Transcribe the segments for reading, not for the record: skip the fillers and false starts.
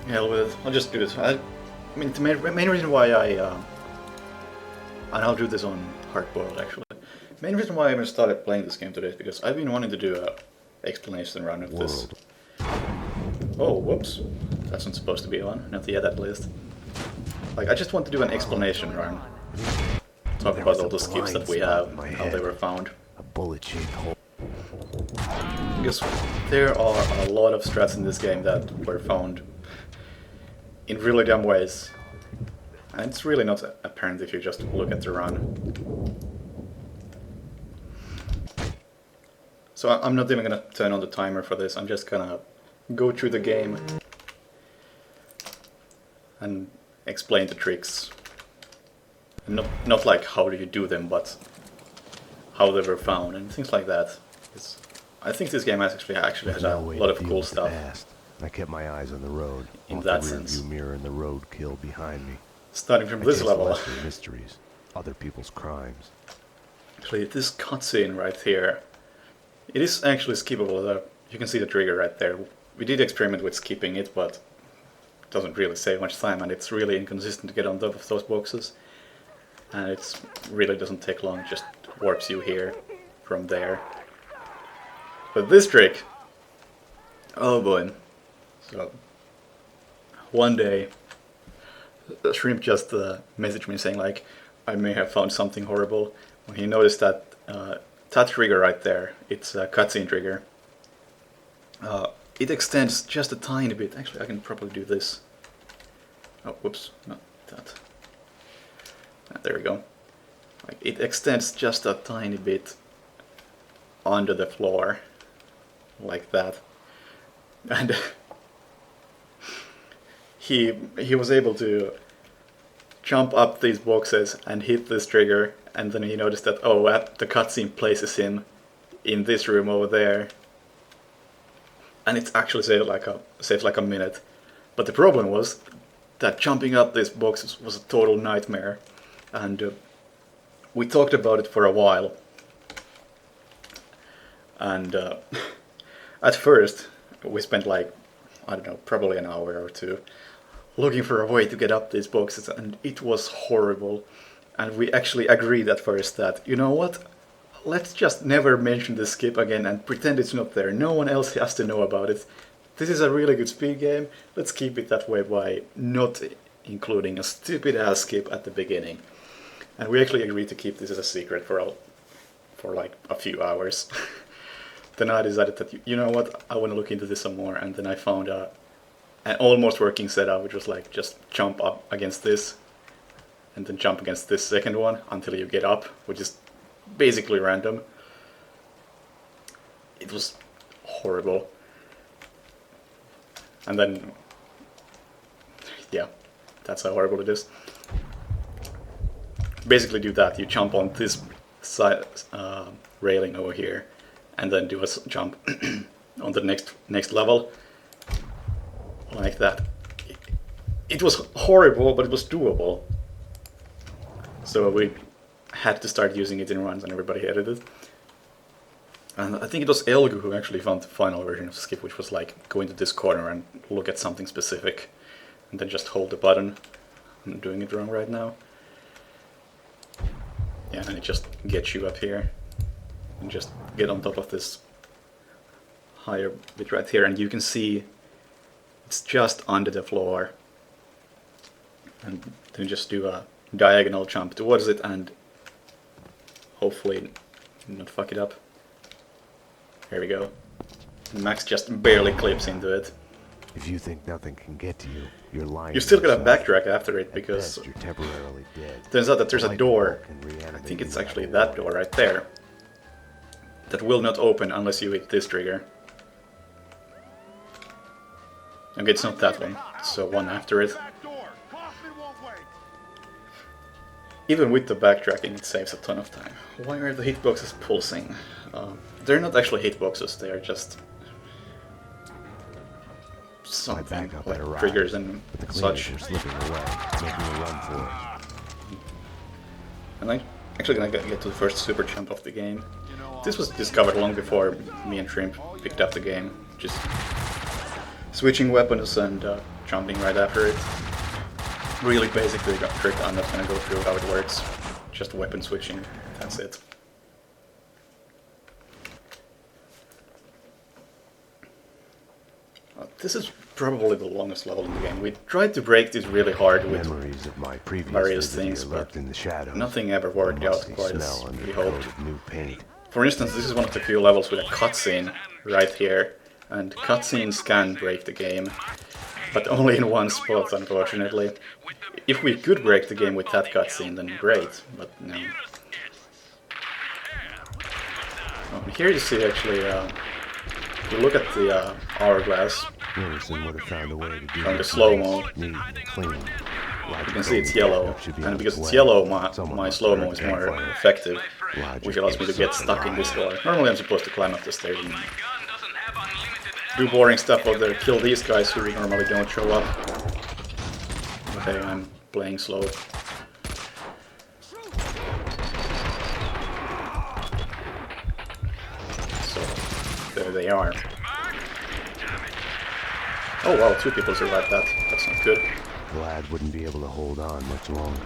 Hell with it. I'll just do this. I mean, the main reason why and I'll do this on hardboiled actually. The main reason why I even started playing this game today is because I've been wanting to do a explanation run of this. Oh, whoops. That's not supposed to be on. Not yet, at least. Like, I just want to do an explanation run. Talk about all the skips that we have, how they were found. A bullet-shaped hole. Because there are a lot of strats in this game that were found in really dumb ways. And it's really not apparent if you just look at the run. So I'm not even gonna turn on the timer for this, I'm just gonna go through the game and explain the tricks. And not like how do you do them, but how they were found and things like that. I think this game actually has a lot of cool stuff. I kept my eyes on the road, in off that the sense. rearview mirror and the roadkill behind me. Starting from this level. Lesser mysteries, other people's crimes. Actually, this cutscene right here, it is actually skippable. You can see the trigger right there. We did experiment with skipping it, but it doesn't really save much time, and it's really inconsistent to get on top of those boxes. And it really doesn't take long, it just warps you here from there. But this trick, oh boy. So, one day, the shrimp just messaged me saying like, I may have found something horrible. When he noticed that that trigger right there, it's a cutscene trigger. It extends just a tiny bit. Actually, I can probably do this. Oh, whoops, not that. There we go. Like, it extends just a tiny bit under the floor, like that. And he was able to jump up these boxes and hit this trigger, and then he noticed that, oh, the cutscene places him in this room over there, and it's actually saved like a minute. But the problem was that jumping up these boxes was a total nightmare, and we talked about it for a while. And at first we spent like, I don't know, probably an hour or two looking for a way to get up these boxes, and it was horrible. And we actually agreed at first that, you know what, let's just never mention the skip again and pretend it's not there. No one else has to know about it. This is a really good speed game. Let's keep it that way by not including a stupid ass skip at the beginning. And we actually agreed to keep this as a secret for like a few hours. Then I decided that, you know what, I want to look into this some more, and then I found an almost working setup, which was like just jump up against this, and then jump against this second one until you get up, which is basically random. It was horrible. And then, yeah, that's how horrible it is. Basically do that, you jump on this side railing over here, and then do a jump on the next level, like that. It was horrible, but it was doable. So we had to start using it in runs, and everybody hated it. And I think it was Elgu who actually found the final version of Skip, which was like go into this corner and look at something specific, and then just hold the button. I'm doing it wrong right now. Yeah, and it just gets you up here, and just get on top of this higher bit right here, and you can see it's just under the floor. And then just do a diagonal jump towards it and hopefully not fuck it up. There we go. Max just barely clips into it. If you think nothing can get to you, you're lying. You still gotta yourself. backtrack after it, because you're temporarily dead. turns out that there's a Light door. bulb can reanimate I think it's you actually at that will. door right there that will not open unless you hit this trigger. Okay, it's not that one, it's one after it. Even with the backtracking, it saves a ton of time. Why are the hitboxes pulsing? They're not actually hitboxes, they are just something backup like had arrived, triggers and but the such. cleaners were slipping away, making a run for it. And I'm actually gonna get to the first super jump of the game. This was discovered long before me and Shrimp picked up the game. Just switching weapons and jumping right after it. Really basic trick, I'm not gonna go through how it works. Just weapon switching, that's it. This is probably the longest level in the game. We tried to break this really hard with Memories of my previous various visit things, here but lurked in the shadows. nothing ever The worked out musty quite as smell under we the coat hoped. of new paint. For instance, this is one of the few levels with a cutscene right here, and cutscenes can break the game, but only in one spot, unfortunately. If we could break the game with that cutscene, then great, but no. Here you see actually, if you look at the hourglass, Wilson would have found a way to do from the this slow-mo, neat, clean. you can see it's yellow, and because it's yellow, my slow-mo is more effective, which allows me to get stuck in this door. Normally I'm supposed to climb up the stairs and do boring stuff out there, kill these guys who normally don't show up. Okay, I'm playing slow. So, there they are. Oh wow, 2 people survived that. That's not good. Glad wouldn't be able to hold on much longer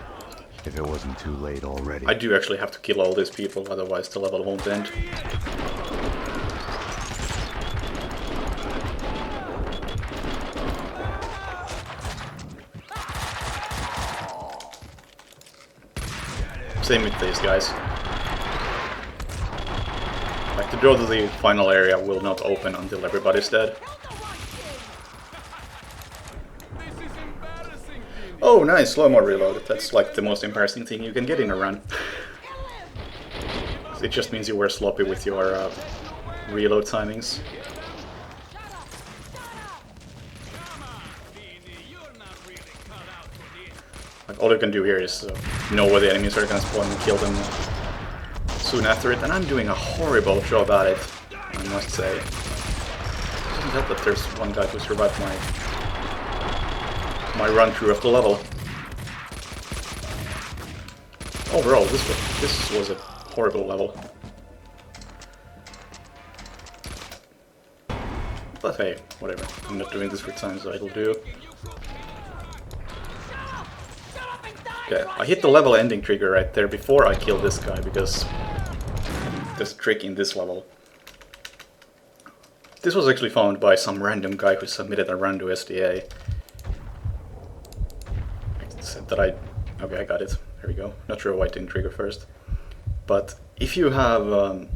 if it wasn't too late already. I do actually have to kill all these people, otherwise the level won't end. Same with these guys. Like, the door to the final area will not open until everybody's dead. Oh, nice, slow-mo reload. That's like the most embarrassing thing you can get in a run. It just means you were sloppy with your reload timings. Like, all you can do here is know where the enemies are gonna spawn and kill them soon after it, and I'm doing a horrible job at it, I must say. Isn't that there's one guy who survived my run-through of the level. Overall, this was a horrible level. But hey, whatever. I'm not doing this for time, so it'll do. Okay, I hit the level ending trigger right there before I killed this guy, because there's a trick in this level. This was actually found by some random guy who submitted a run to SDA. Said that okay, I got it. There we go. Not sure why it didn't trigger first. But if you have...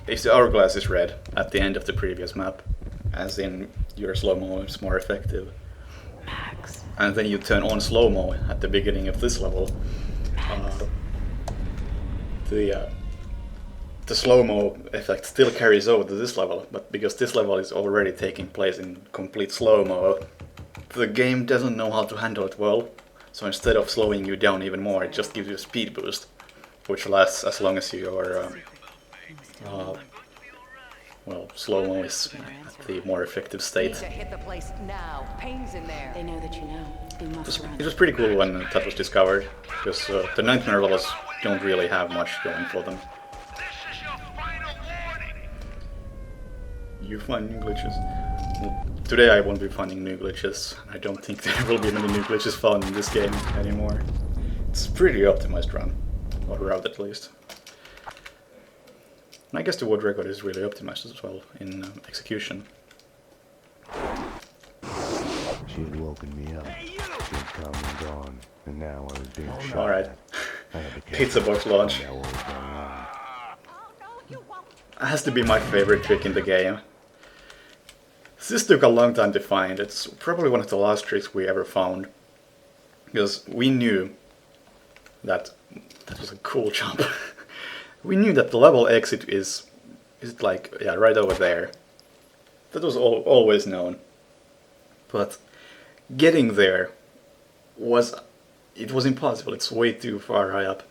if the hourglass is red at the end of the previous map, as in your slow-mo is more effective, and then you turn on slow-mo at the beginning of this level, the slow-mo effect still carries over to this level, but because this level is already taking place in complete slow-mo, the game doesn't know how to handle it well, so instead of slowing you down even more, it just gives you a speed boost, which lasts as long as your well, slow-mo is at the more effective state. Hit the place now. Payne's in there. They know that you know. They must run. It was pretty cool when that was discovered, because the nightmare levels don't really have much going for them. You find new glitches. Well, today I won't be finding new glitches. I don't think there will be many new glitches found in this game anymore. It's a pretty optimized run, or route at least. And I guess the wood record is really optimized as well in execution. She had woken me up. She had come and gone, and now I was being shot. Alright. I had to catch Pizza her. box launch. Find out what was going on. It has to be my favorite trick in the game. This took a long time to find. It's probably one of the last tricks we ever found. Because we knew that was a cool jump. We knew that the level exit is like, yeah, right over there. That was always known. But getting there was impossible. It's way too far high up.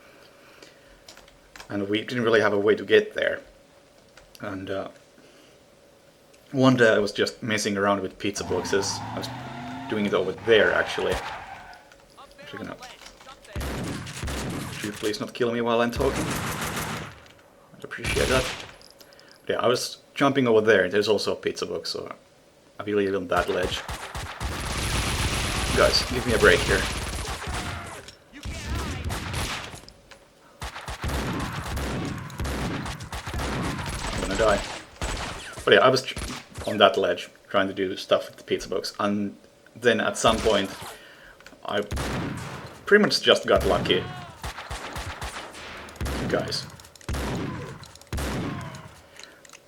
And we didn't really have a way to get there. And one day I was just messing around with pizza boxes. I was doing it over there, actually. Could you please not kill me while I'm talking? I'd appreciate that. But yeah, I was jumping over there. There's also a pizza box, so I believe on that ledge. Guys, give me a break here. I'm gonna die. But yeah, I was on that ledge trying to do stuff with the pizza box, and then at some point I pretty much just got lucky. Guys.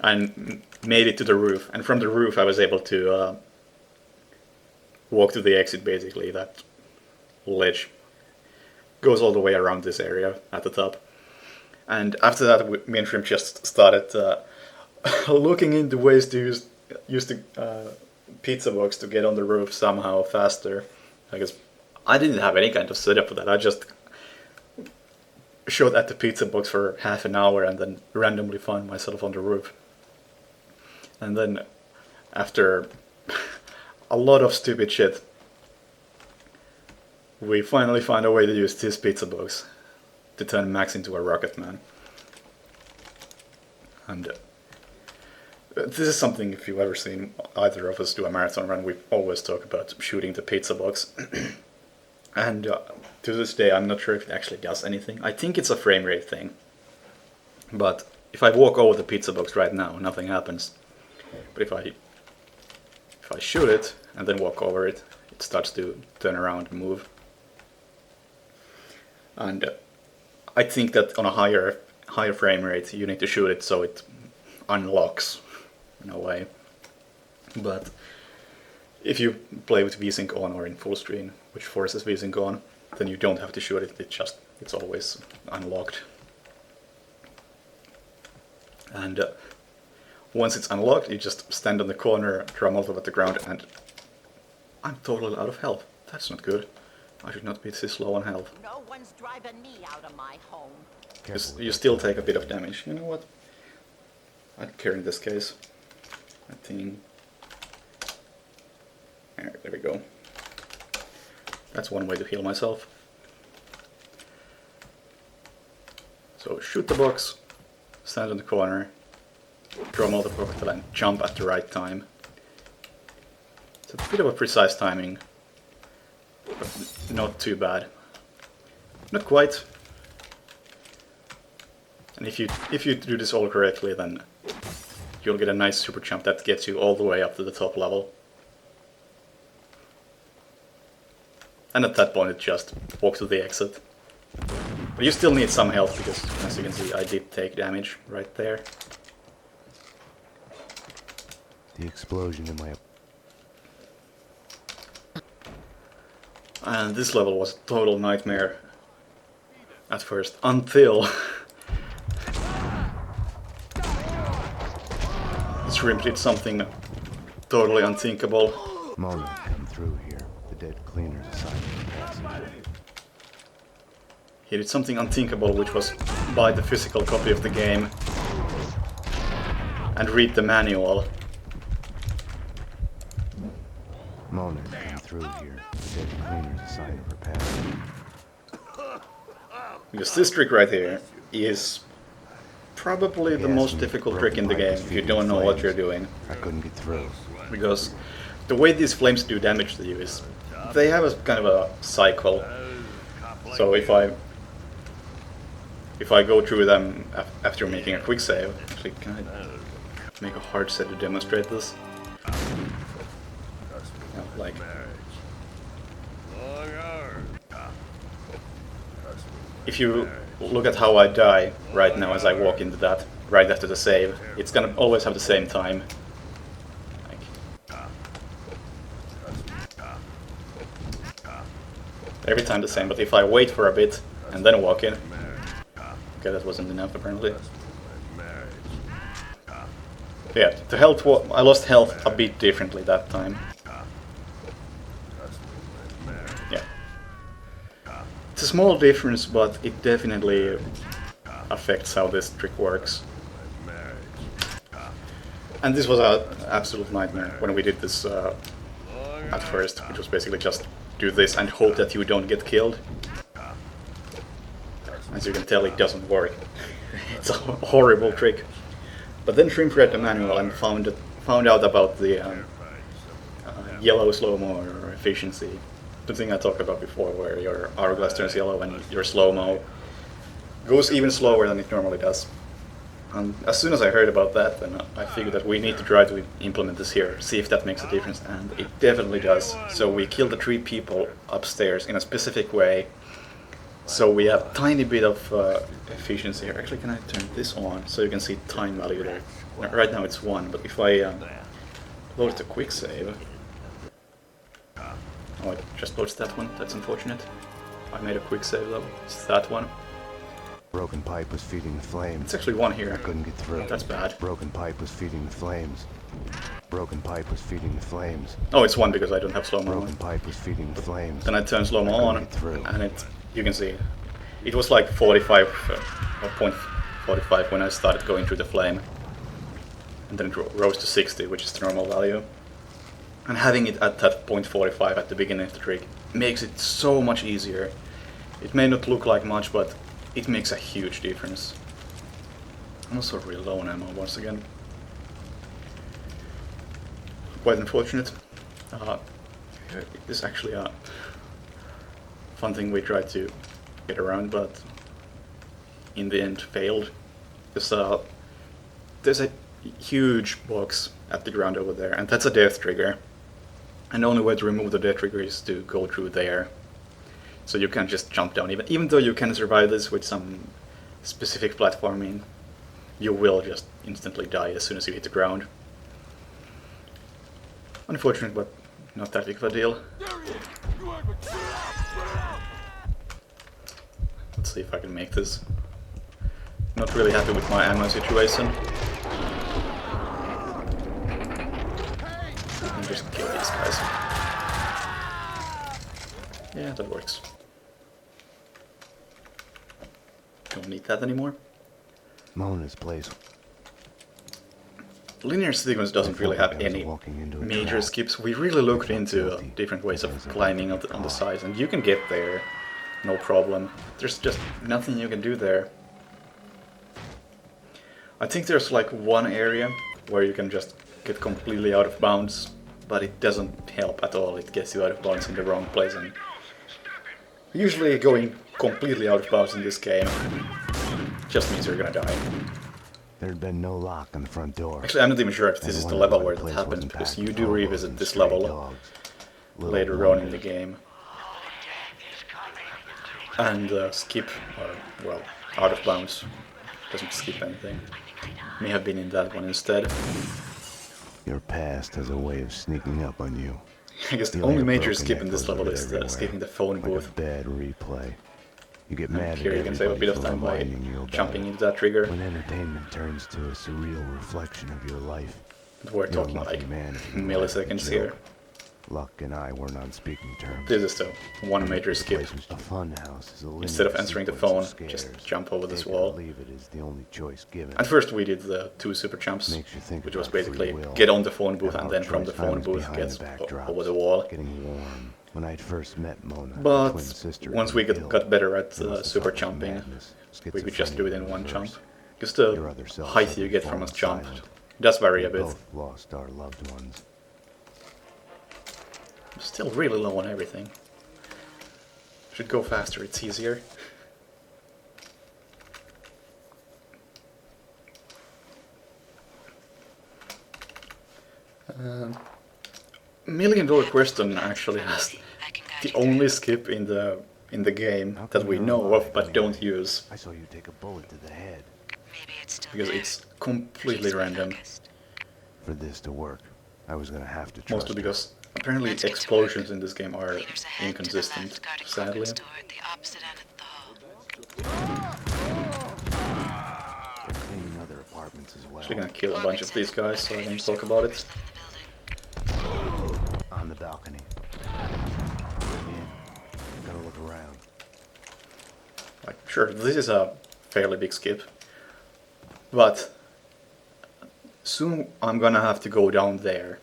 And made it to the roof, and from the roof I was able to walk to the exit basically. That ledge goes all the way around this area at the top. And after that, me and Shrimp just started looking into ways to use the pizza box to get on the roof somehow faster. I guess I didn't have any kind of setup for that. I just shot at the pizza box for half an hour and then randomly found myself on the roof. And then after a lot of stupid shit, we finally found a way to use this pizza box to turn Max into a rocket man. And this is something, if you've ever seen either of us do a marathon run, we always talk about shooting the pizza box. And to this day, I'm not sure if it actually does anything. I think it's a frame rate thing. But if I walk over the pizza box right now, nothing happens. But if I shoot it and then walk over it, it starts to turn around and move. And I think that on a higher frame rate, you need to shoot it so it unlocks in a way. But if you play with VSync on or in full screen, which forces VSync on, then you don't have to shoot it. It's always unlocked. And once it's unlocked, you just stand on the corner, throw a Molotov at the ground, and I'm totally out of health. That's not good. I should not be this low on health. No one's driving me out of my home. You still take a bit of damage. You know what? I don't care in this case. I think... Alright, there we go. That's one way to heal myself. So shoot the box, stand in the corner, throw a Molotov cocktail and jump at the right time. It's a bit of a precise timing, but not too bad. Not quite. And if you do this all correctly, then you'll get a nice super jump that gets you all the way up to the top level. And at that point it just walks to the exit. But you still need some health because, as you can see, I did take damage right there. The explosion in my... And this level was a total nightmare at first, until Shrimp did something totally unthinkable. Moment come through here. The dead cleaner's assignment passage. He did something unthinkable, which was buy the physical copy of the game and read the manual. Moment come through here. The dead cleaner's assignment for passage. Because this trick right here is probably the most difficult trick in the game if you don't know what you're doing. I couldn't get through. Because the way these flames do damage to you is they have a kind of a cycle. So if I go through them after making a quick save, actually, can I make a hard set to demonstrate this? Yeah, like, if you look at how I die right now as I walk into that, right after the save, it's gonna always have the same time. Like, every time the same, but if I wait for a bit and then walk in... Okay, that wasn't enough apparently. Yeah, the health I lost health a bit differently that time. Yeah. It's a small difference, but it definitely affects how this trick works. And this was an absolute nightmare when we did this at first, which was basically just do this and hope that you don't get killed. As you can tell, it doesn't work. It's a horrible trick. But then Shrimp read the manual and found out about the yellow slow-mo or efficiency. The thing I talked about before, where your hourglass turns yellow and your slow-mo goes even slower than it normally does. And as soon as I heard about that, then I figured that we need to try to implement this here, see if that makes a difference, and it definitely does. So we killed the 3 people upstairs in a specific way, so we have a tiny bit of efficiency here. Actually, can I turn this on so you can see time value there? Right now it's 1, but if I load it to quick save... Oh, it just loads that one, that's unfortunate. I made a quick save though, it's that one. Broken pipe was feeding the flames. It's actually 1 here. I couldn't get through. That's bad. Broken pipe was feeding the flames. Broken pipe was feeding the flames. Oh, it's 1 because I don't have slow-mo on. Broken pipe was feeding the flames. Then I turn slow-mo on, get through. and you can see, it was like 45, or 0.45 when I started going through the flame. And then it rose to 60, which is the normal value. And having it at that 0.45 at the beginning of the trick makes it so much easier. It may not look like much, but it makes a huge difference. I'm also really low on ammo once again. Quite unfortunate. It's actually a fun thing we tried to get around, but in the end failed. There's a huge box at the ground over there, and that's a death trigger. And the only way to remove the death trigger is to go through there. So you can't just jump down. Even though you can survive this with some specific platforming, you will just instantly die as soon as you hit the ground. Unfortunate, but not that big of a deal. Let's see if I can make this. Not really happy with my ammo situation. And just kill these guys. Yeah, that works. Don't need that anymore. Mona's place. Linear sequence doesn't really have any major skips. We really looked into different ways of climbing on the sides, and you can get there, no problem. There's just nothing you can do there. I think there's like one area where you can just get completely out of bounds, but it doesn't help at all. It gets you out of bounds in the wrong place, and usually going completely out of bounds in this game just means you're gonna die. There'd been no lock on the front door. Actually, I'm not even sure if this is the level where that happens, because you do revisit this level later on in the game. And skip, or, well, out of bounds doesn't skip anything. May have been in that one instead. Your past has a way of sneaking up on you. I guess the only major skip in this level is skipping the phone booth. Like a bad replay. You get mad Here at you can save a bit of time by reminding you about jumping it. into that trigger. When entertainment turns to a surreal reflection of your life. We're You're a talking lucky like man if you milliseconds joke. here. Luck and I weren't on speaking terms. This is the one major skip. A funhouse is a Instead of linear answering the sequence phone, of just scares. jump over this Take it or wall. leave it is the only choice given. At first we did the 2 super jumps, Makes you think which was about free basically will. get on the phone booth and About then from the choice I phone was booth behind get the backdrops, over the wall. Getting warm. When I'd first met Mona, But the twin sister once had we been killed. got better at It must have super felt like jumping, madness, we could just do it in schizophrenia one reverse. jump. Because Your the other self height had you been get from a fallen jump silent. does vary a We bit. both lost our loved ones. Still really low on everything. Should go faster, it's easier. $1,000,000 question actually has the only skip in the game How that come we you're know alive of but anyway? don't use, I saw you take a bullet to the head. Maybe it's still because there. it's completely Keeps me random. focused. For this to work, I was gonna have to trust Mostly her. because apparently Let's get to explosions work. in this game are Meters ahead, inconsistent, to the left, guarded sadly. weapons door at the opposite end of the hall. They're cleaning other apartments as well. Actually gonna kill a bunch of these guys, so I don't talk about it. On the balcony. In. Gotta look around. Like, sure, this is a fairly big skip, but soon I'm gonna have to go down there.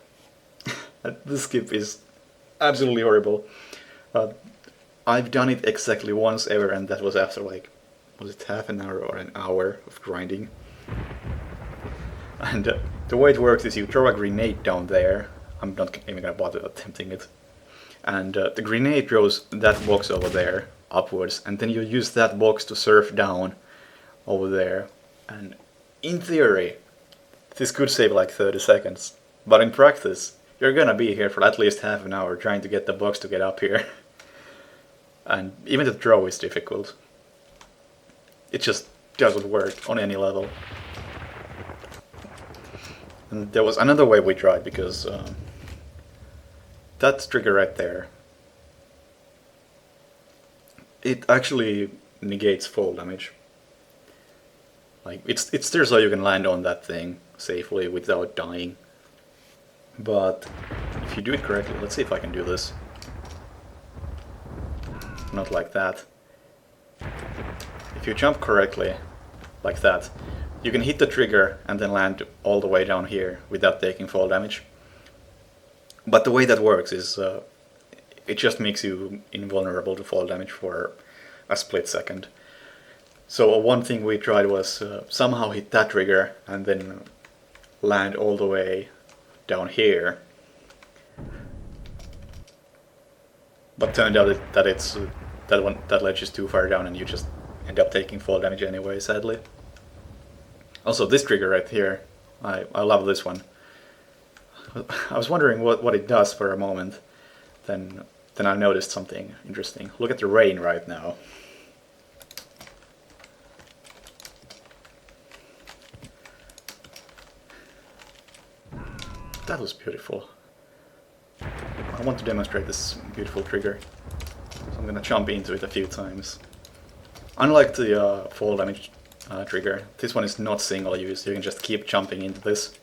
This skip is absolutely horrible. I've done it exactly once ever, and that was after like, was it half an hour or an hour of grinding? And the way it works is you throw a grenade down there, I'm not even gonna bother attempting it. And the grenade throws that box over there upwards, and then you use that box to surf down over there. And in theory, this could save like 30 seconds, but in practice, you're gonna be here for at least half an hour trying to get the box to get up here. And even the throw is difficult. It just doesn't work on any level. And there was another way we tried, because that trigger right there, it actually negates fall damage. Like, it's there so you can land on that thing safely without dying. But if you do it correctly, let's see if I can do this. Not like that. If you jump correctly, like that, you can hit the trigger and then land all the way down here without taking fall damage. But the way that works is it just makes you invulnerable to fall damage for a split second. So one thing we tried was somehow hit that trigger and then land all the way down here. But turned out that ledge is too far down and you just end up taking fall damage anyway, sadly. Also, this trigger right here, I love this one. I was wondering what it does for a moment, then I noticed something interesting. Look at the rain right now. That was beautiful. I want to demonstrate this beautiful trigger, so I'm gonna jump into it a few times. Unlike the fall damage trigger, this one is not single use, you can just keep jumping into this.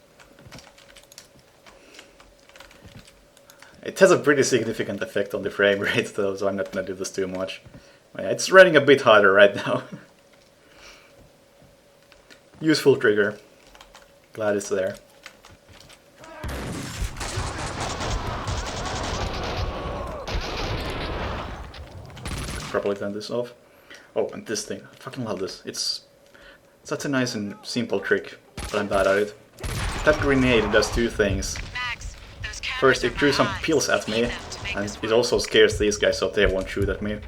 It has a pretty significant effect on the frame rate though, so I'm not gonna do this too much. Yeah, it's running a bit harder right now. Useful trigger. Glad it's there. Probably turn this off. Oh, and this thing. I fucking love this. It's such a nice and simple trick, but I'm bad at it. That grenade does two things. First, it threw some pills at me, and it also scares these guys so they won't shoot at me.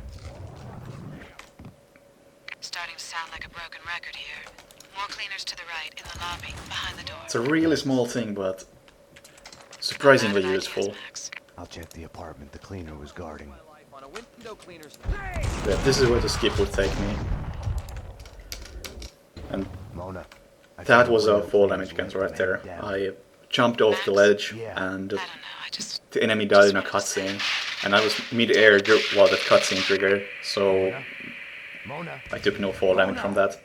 Starting to sound like a broken record here. More cleaners to the right in the lobby, behind the door. It's a really small thing, but surprisingly useful. I'll check the apartment the cleaner was guarding. Yeah, this is where the skip would take me. And Mona, that was a fall damage cancel right there. I jumped off the ledge and the enemy died in a cutscene. And I was mid-air while that cutscene triggered, so I took no fall damage from that.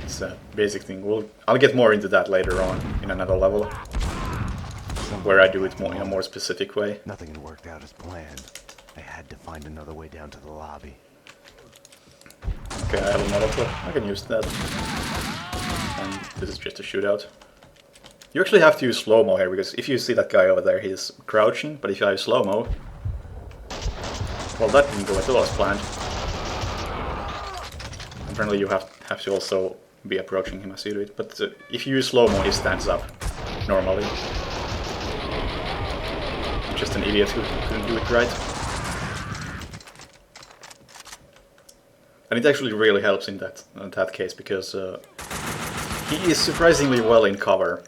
It's a basic thing. I'll get more into that later on in another level, where I do it more in a more specific way. Nothing had worked out as planned. I had to find another way down to the lobby. Okay, I have a Molotov. I can use that. And this is just a shootout. You actually have to use slow-mo here, because if you see that guy over there, he's crouching, but if you have slow-mo... Well, that didn't go at all as planned. Apparently you have to also be approaching him as you do it, but if you use slow-mo, he stands up, normally. I'm just an idiot who couldn't do it right. And it actually really helps in that case, because he is surprisingly well in cover.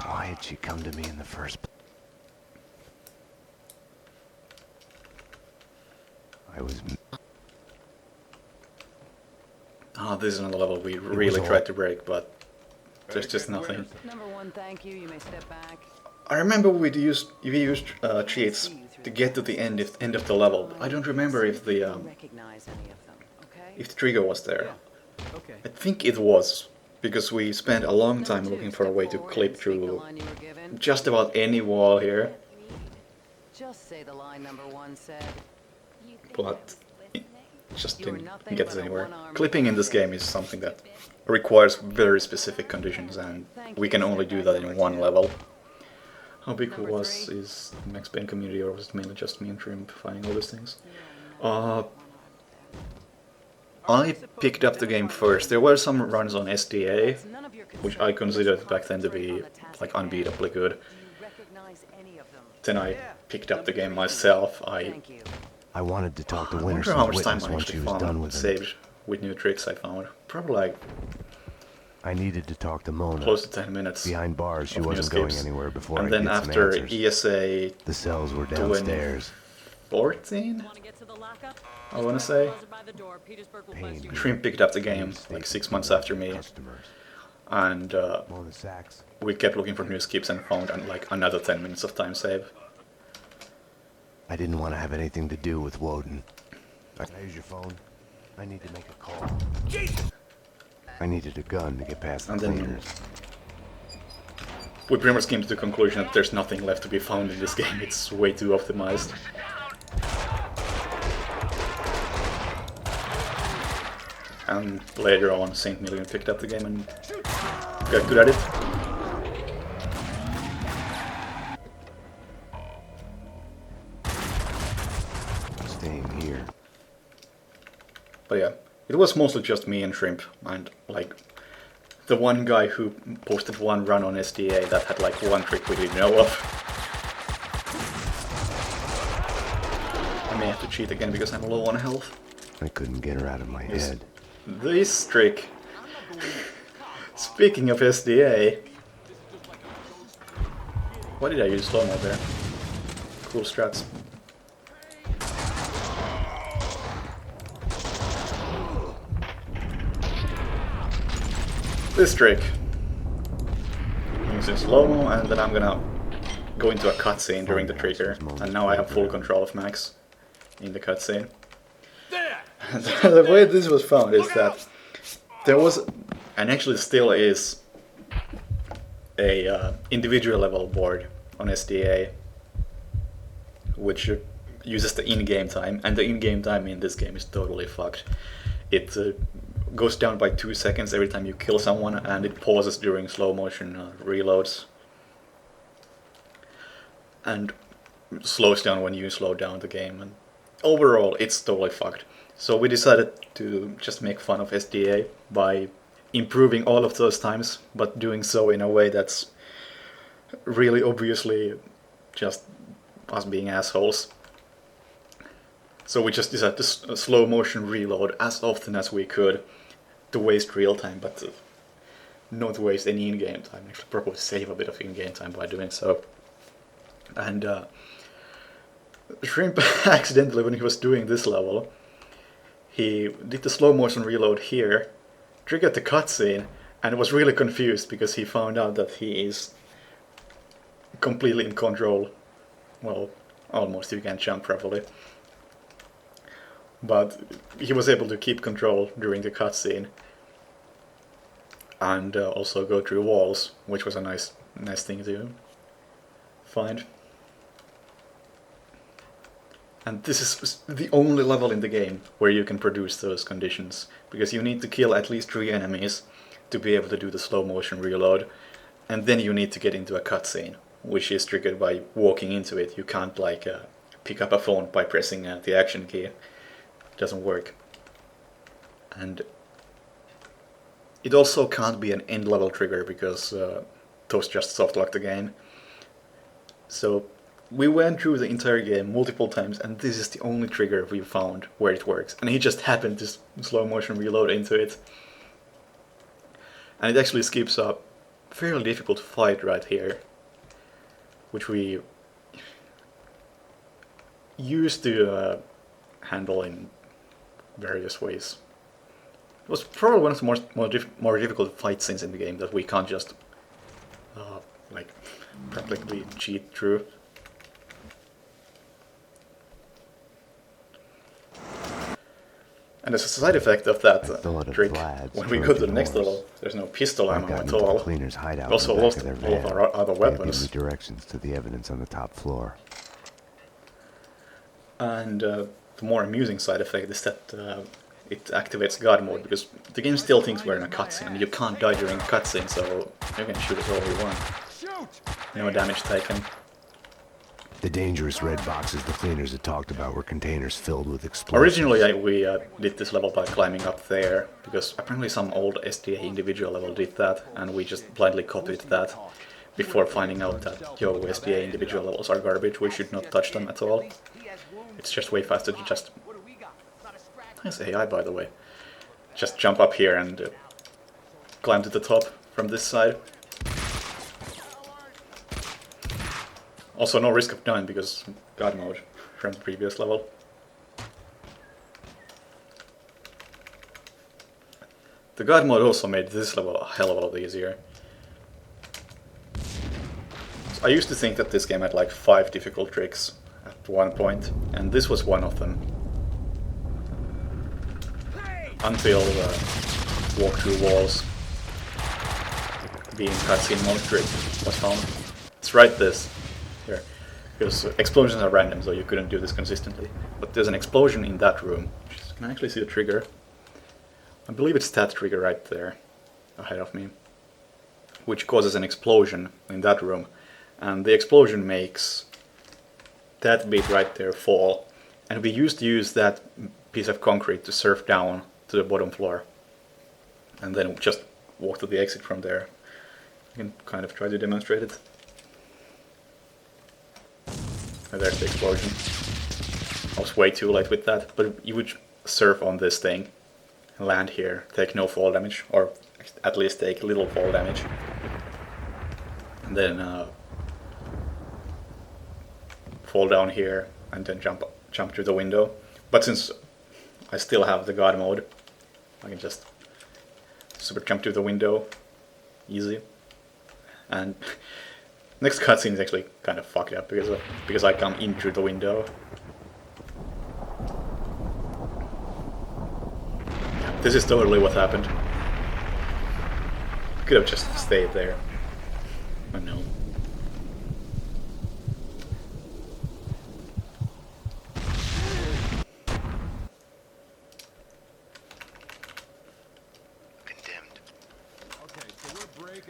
Why had she come to me in the first place? I was... Ah, this is another level we really tried to break, but there's just nothing. Number one, thank you. You may step back. I remember we used cheats to get to the end of the level. I don't remember if the Recognize any of them, okay? if the trigger was there. I think it was, because we spent a long time looking for a way to clip through just about any wall here. Just say the line number one said. But it just didn't get us anywhere. Clipping in this game is something that requires very specific conditions, and we can only do that in one level. How big is the Max Payne community, or was it mainly just me and Trim finding all these things? I picked up the game first. There were some runs on SDA, which I considered back then to be like unbeatably good. Then I picked up the game myself. I wanted to talk to I wonder Winterson's how much time witness I once she actually was done found with him. saved with new tricks I found. Probably like I needed to talk to Mona. close to 10 minutes. Behind bars, she of new wasn't going skips. anywhere before And I then get some after answers. ESA The cells were downstairs. 14, I want to say. Payne, Shrimp picked up the game like 6 months after me, customers. and Mona Sachs. we kept looking for new skips and found like another 10 minutes of time save. I didn't want to have anything to do with Woden. Can I use your phone? I need to make a call. I needed a gun to get past the And then cleaners. we pretty much came to the conclusion that there's nothing left to be found in this game. It's way too optimized. And later on, St. Million picked up the game and got good at it. Staying here. But yeah, it was mostly just me and Shrimp, and like the one guy who posted one run on SDA that had like one trick we didn't know of. I may have to cheat again because I'm low on health. I couldn't get her out of my head. This trick. Speaking of SDA, why did I use slow-mo there? Cool strats. This trick. Using slow-mo, and then I'm gonna go into a cutscene during the trigger, and now I have full control of Max in the cutscene. The way this was found is that there was, and actually still is, a individual level board on SDA, which uses the in-game time, and the in-game time in this game is totally fucked. It goes down by 2 seconds every time you kill someone, and it pauses during slow motion reloads, and slows down when you slow down the game, and overall it's totally fucked. So we decided to just make fun of SDA by improving all of those times, but doing so in a way that's really obviously just us being assholes. So we just decided to slow motion reload as often as we could to waste real time, but not waste any in-game time. Actually, probably save a bit of in-game time by doing so. And Shrimp accidentally, when he was doing this level, he did the slow motion reload here, triggered the cutscene, and was really confused because he found out that he is completely in control. Well, almost, you can't jump properly. But he was able to keep control during the cutscene and also go through walls, which was a nice thing to find. And this is the only level in the game where you can produce those conditions, because you need to kill at least 3 enemies to be able to do the slow motion reload, and then you need to get into a cutscene, which is triggered by walking into it. You can't like pick up a phone by pressing the action key. It doesn't work. And it also can't be an end level trigger because those just softlock the game. So we went through the entire game multiple times, and this is the only trigger we found where it works. And he just happened to slow motion reload into it. And it actually skips a fairly difficult fight right here, which we used to handle in various ways. It was probably one of the more difficult fight scenes in the game that we can't just like practically cheat through. And as a side effect of that trick, when we go to the next level, there's no pistol ammo at all. Cleaners hideout. We also lost all of our other weapons. Give me directions to the evidence on the top floor. And the more amusing side effect is that it activates God mode, because the game still thinks we're in a cutscene, and you can't die during a cutscene, so you can shoot us all you want. No damage taken. The dangerous red boxes the cleaners had talked about were containers filled with explosives. Originally, we did this level by climbing up there, because apparently some old SDA individual level did that, and we just blindly copied that before finding out that, yo, SDA individual levels are garbage, we should not touch them at all. It's just way faster to just... Nice AI, by the way. Just jump up here and climb to the top from this side. Also, no risk of dying because God mode from the previous level. The God mode also made this level a hell of a lot easier. So I used to think that this game had like 5 difficult tricks at one point, and this was one of them. Until walk through walls being cutscene mode trick was found. It's right this. Here, because explosions are random, so you couldn't do this consistently. But there's an explosion in that room. You can actually see the trigger. I believe it's that trigger right there, ahead of me, which causes an explosion in that room. And the explosion makes that bit right there fall. And we used to use that piece of concrete to surf down to the bottom floor. And then just walk to the exit from there. You can kind of try to demonstrate it. And there's the explosion. I was way too late with that, but you would surf on this thing, land here, take no fall damage, or at least take little fall damage, and then fall down here, and then jump through the window. But since I still have the God mode, I can just super jump through the window, easy, and next cutscene is actually kind of fucked up because I come in through the window. This is totally what happened. Could have just stayed there. But no.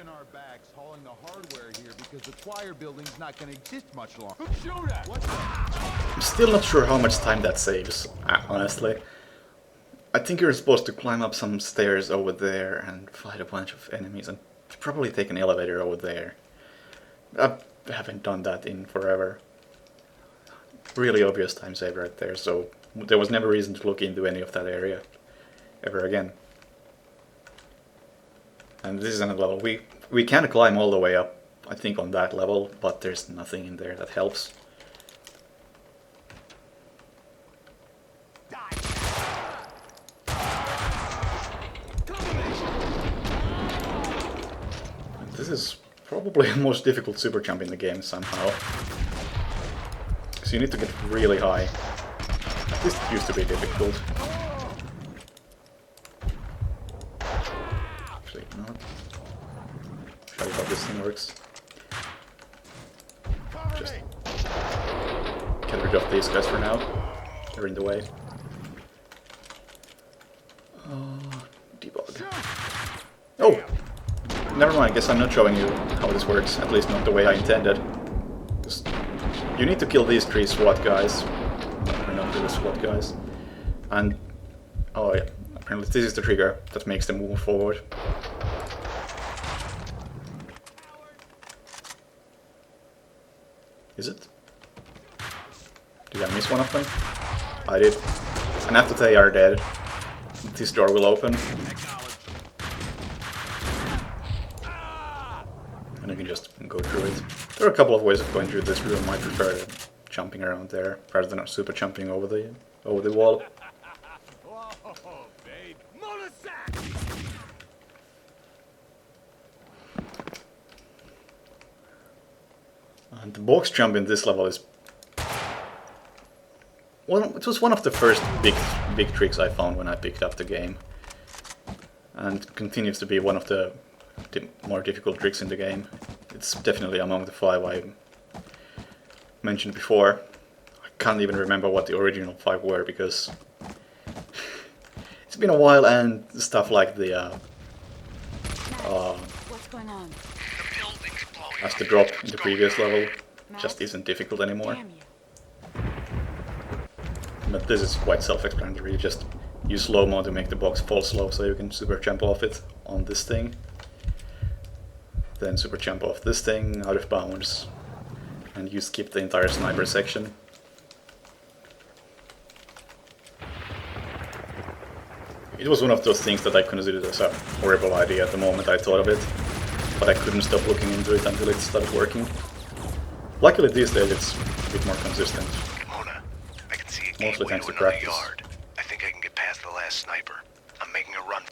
Our backs hauling the hardware here because the choir building's not going to exist much longer. I'm still not sure how much time that saves, honestly. I think you're supposed to climb up some stairs over there and fight a bunch of enemies and probably take an elevator over there. I haven't done that in forever. Really obvious time save right there, so there was never reason to look into any of that area ever again. And this is another level. We can climb all the way up, I think, on that level, but there's nothing in there that helps. And this is probably the most difficult super jump in the game somehow. So you need to get really high. At least it used to be difficult. Not. Show you how this thing works. Just get rid of these guys for now. They're in the way. Debug. Oh! Never mind, I guess I'm not showing you how this works. At least not the way I intended. Just, you need to kill these 3 SWAT guys. Or not the SWAT guys. And... oh yeah. Apparently this is the trigger that makes them move forward. Is it? Did I miss one of them? I did. And after they are dead, this door will open. And you can just go through it. There are a couple of ways of going through this room. I prefer jumping around there rather than super jumping over the wall. And the box jump in this level is... well, it was one of the first big tricks I found when I picked up the game. And continues to be one of the more difficult tricks in the game. It's definitely among the 5 I mentioned before. I can't even remember what the original 5 were because... it's been a while and stuff like the... What's going on? as the drop in the previous level just isn't difficult anymore. Damn you. But this is quite self-explanatory. You just use slow-mo to make the box fall slow so you can super jump off it on this thing. Then super jump off this thing out of bounds. And you skip the entire sniper section. It was one of those things that I considered as a horrible idea at the moment I thought of it. But I couldn't stop looking into it until it started working. Luckily these days it's a bit more consistent. Mona, I can see a Mostly gateway thanks to to another practice. yard. I think I can get past the last sniper. I'm making a run.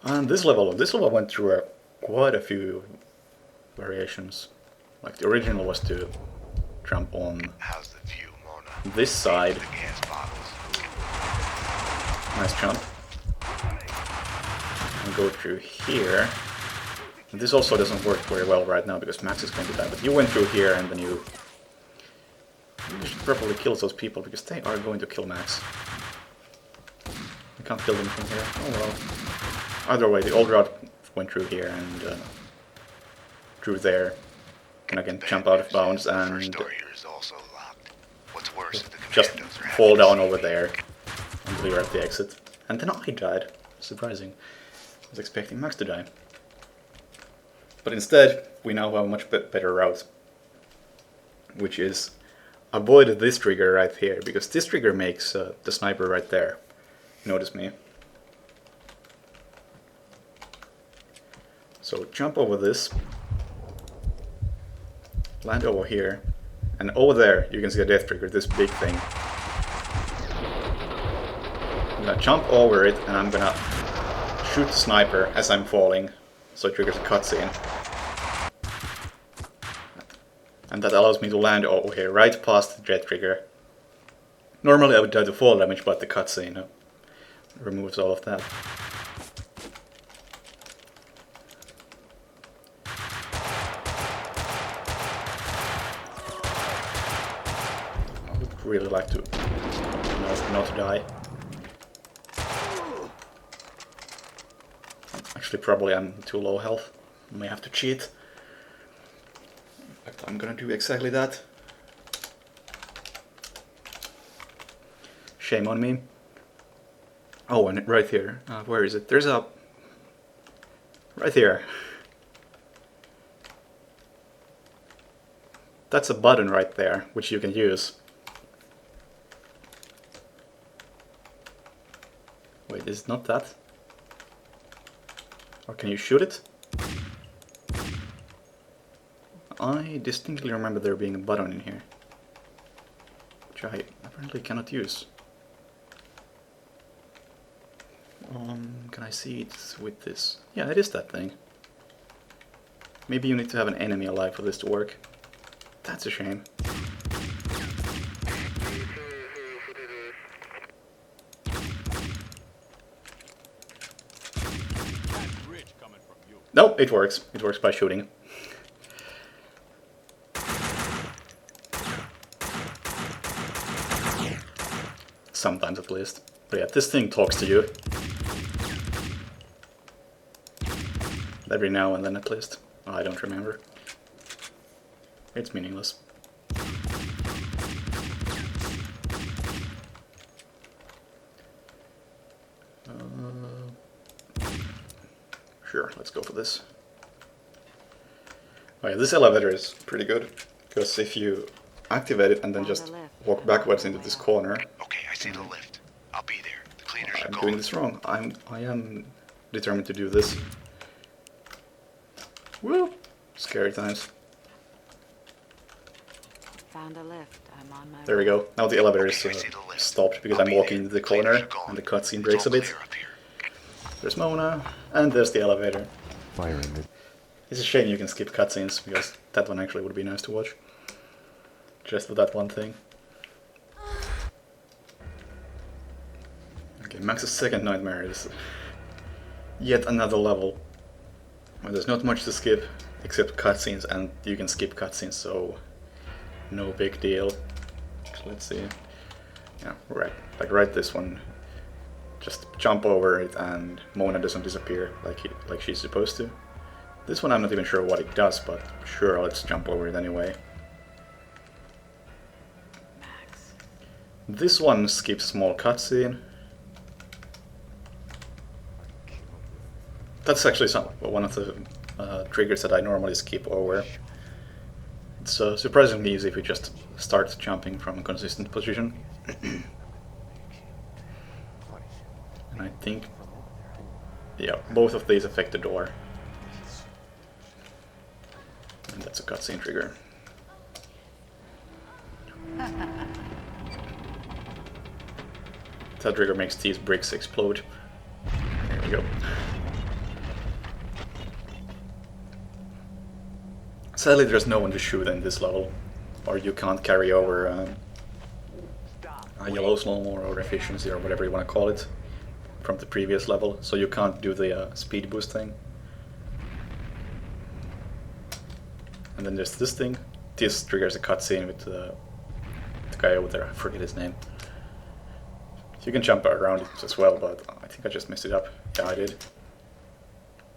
And this level went through quite a few variations. Like the original was to jump on How's the view, Mona? this side. The gas bottles. Nice jump. And go through here. And this also doesn't work very well right now because Max is going to die. But you went through here and then you should probably kill those people because they are going to kill Max. You can't kill them from here. Oh well. Either way, the old route went through here and through there. And again, jump out of bounds and First door here is also locked. What's worse is the just commandos are fall having down to over see there until you're at the exit. And then I died. Surprising. I was expecting Max to die. But instead, we now have a much better route. Which is avoid this trigger right here, because this trigger makes the sniper right there. Notice me. So jump over this. Land over here. And over there, you can see a death trigger, this big thing. I'm gonna jump over it, and I'm gonna shoot the sniper as I'm falling, so it triggers a cutscene. And that allows me to land over here, right past the jet trigger. Normally I would die to fall damage, but the cutscene removes all of that. I would really like to not die. Actually, probably I'm too low health. I may have to cheat. I'm gonna do exactly that. Shame on me. Oh, and right here. Where is it? There's a... Right here. That's a button right there, which you can use. Wait, is it not that? Or can you shoot it? I distinctly remember there being a button in here, which I apparently cannot use. Can I see it with this? Yeah, it is that thing. Maybe you need to have an enemy alive for this to work. That's a shame. No, it works. It works by shooting. Sometimes at least. But yeah, this thing talks to you. Every now and then at least. Oh, I don't remember. It's meaningless. Sure, let's go for this. Oh yeah, this elevator is pretty good. Because if you activate it and then just walk backwards into this corner... Okay, I see the lift. I'll be there. The cleaners are I'm gone. doing this wrong. I am determined to do this. Woo! Scary times. Found a lift. I'm on my There we way. go. Now the elevator is Okay, I see the lift. stopped because I'll I'm be walking there. into the Cleaners corner are gone. and the cutscene It's breaks a all bit. clear up here. There's Mona, and there's the elevator. Firing it. It's a shame you can skip cutscenes because that one actually would be nice to watch. Just for that one thing. Okay, Max's second nightmare is yet another level. Well, there's not much to skip except cutscenes, and you can skip cutscenes, so no big deal. Let's see. Yeah, right. Like this one. Just jump over it and Mona doesn't disappear like she's supposed to. This one I'm not even sure what it does, but sure, let's jump over it anyway. Max. This one skips small cutscene. That's actually one of the triggers that I normally skip over. It's surprisingly easy if you just start jumping from a consistent position. And I think, yeah, both of these affect the door. And that's a cutscene trigger. That trigger makes these bricks explode. There we go. Sadly, there's no one to shoot in this level, or you can't carry over a yellow slow-mo or efficiency or whatever you want to call it from the previous level, so you can't do the speed boost thing. And then there's this thing. This triggers a cutscene with the guy over there, I forget his name. You can jump around it as well, but I think I just messed it up. Yeah, I did.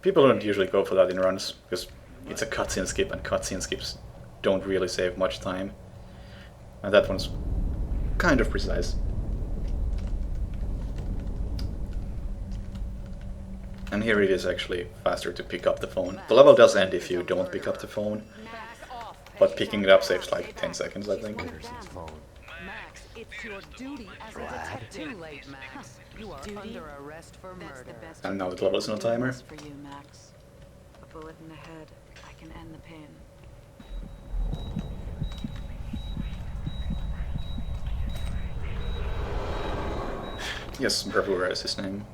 People don't usually go for that in runs, because it's a cutscene skip, and cutscene skips don't really save much time. And that one's kind of precise. And here it is actually faster to pick up the phone. The level does end if you don't pick up the phone, but picking it up saves like 10 seconds, I think. Max, it's your duty as a detective. Too late, Max. You are under arrest for murder. And now the level is on a timer. For you, Max. A bullet in the head. I can end the pain. Yes, Bravura is his name.